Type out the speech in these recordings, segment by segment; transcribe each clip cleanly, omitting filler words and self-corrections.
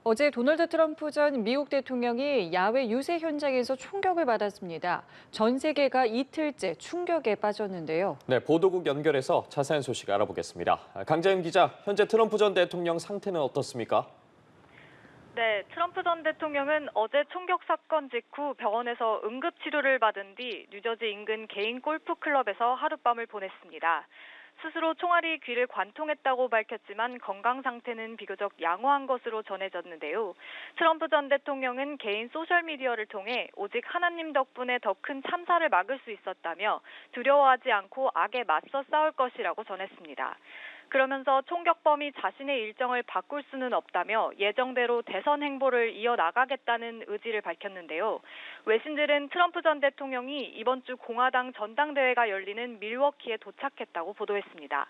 어제 도널드 트럼프 전 미국 대통령이 야외 유세 현장에서 충격을 받았습니다. 전 세계가 이틀째 충격에 빠졌는데요. 네, 보도국 연결해서 자세한 소식 알아보겠습니다. 강자윤 기자, 현재 트럼프 전 대통령 상태는 어떻습니까? 네, 트럼프 전 대통령은 어제 총격 사건 직후 병원에서 응급치료를 받은 뒤 뉴저지 인근 개인 골프 클럽에서 하룻밤을 보냈습니다. 스스로 총알이 귀를 관통했다고 밝혔지만 건강 상태는 비교적 양호한 것으로 전해졌는데요. 트럼프 전 대통령은 개인 소셜미디어를 통해 오직 하나님 덕분에 더 큰 참사를 막을 수 있었다며 두려워하지 않고 악에 맞서 싸울 것이라고 전했습니다. 그러면서 총격범이 자신의 일정을 바꿀 수는 없다며 예정대로 대선 행보를 이어나가겠다는 의지를 밝혔는데요. 외신들은 트럼프 전 대통령이 이번 주 공화당 전당대회가 열리는 밀워키에 도착했다고 보도했습니다.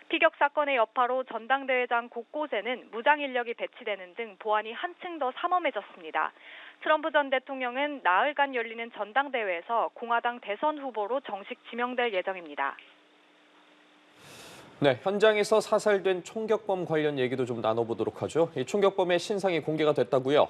피격 사건의 여파로 전당대회장 곳곳에는 무장 인력이 배치되는 등 보안이 한층 더 삼엄해졌습니다. 트럼프 전 대통령은 나흘간 열리는 전당대회에서 공화당 대선 후보로 정식 지명될 예정입니다. 네, 현장에서 사살된 총격범 관련 얘기도 좀 나눠보도록 하죠. 이 총격범의 신상이 공개가 됐다고요?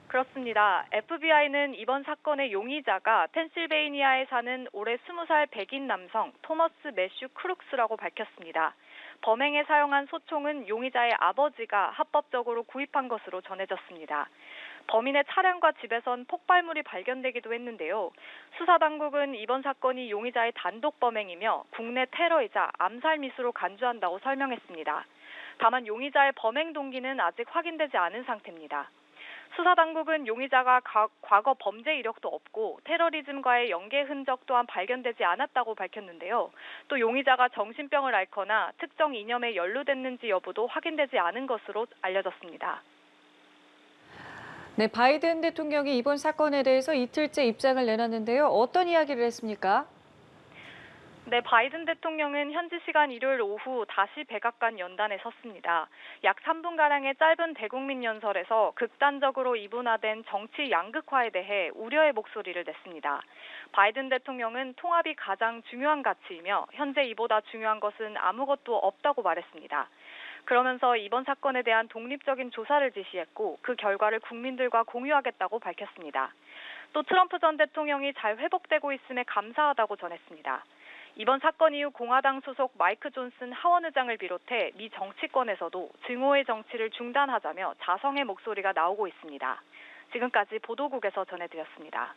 그렇습니다. FBI는 이번 사건의 용의자가 펜실베이니아에 사는 올해 20살 백인 남성 토머스 매슈 크룩스라고 밝혔습니다. 범행에 사용한 소총은 용의자의 아버지가 합법적으로 구입한 것으로 전해졌습니다. 범인의 차량과 집에선 폭발물이 발견되기도 했는데요. 수사당국은 이번 사건이 용의자의 단독 범행이며 국내 테러이자 암살 미수로 간주한다고 설명했습니다. 다만 용의자의 범행 동기는 아직 확인되지 않은 상태입니다. 수사당국은 용의자가 과거 범죄 이력도 없고 테러리즘과의 연계 흔적 또한 발견되지 않았다고 밝혔는데요. 또 용의자가 정신병을 앓거나 특정 이념에 연루됐는지 여부도 확인되지 않은 것으로 알려졌습니다. 네, 바이든 대통령이 이번 사건에 대해서 이틀째 입장을 내놨는데요. 어떤 이야기를 했습니까? 네, 바이든 대통령은 현지 시간 일요일 오후 다시 백악관 연단에 섰습니다. 약 3분가량의 짧은 대국민 연설에서 극단적으로 이분화된 정치 양극화에 대해 우려의 목소리를 냈습니다. 바이든 대통령은 통합이 가장 중요한 가치이며 현재 이보다 중요한 것은 아무것도 없다고 말했습니다. 그러면서 이번 사건에 대한 독립적인 조사를 지시했고 그 결과를 국민들과 공유하겠다고 밝혔습니다. 또 트럼프 전 대통령이 잘 회복되고 있음에 감사하다고 전했습니다. 이번 사건 이후 공화당 소속 마이크 존슨 하원 의장을 비롯해 미 정치권에서도 증오의 정치를 중단하자며 자성의 목소리가 나오고 있습니다. 지금까지 보도국에서 전해드렸습니다.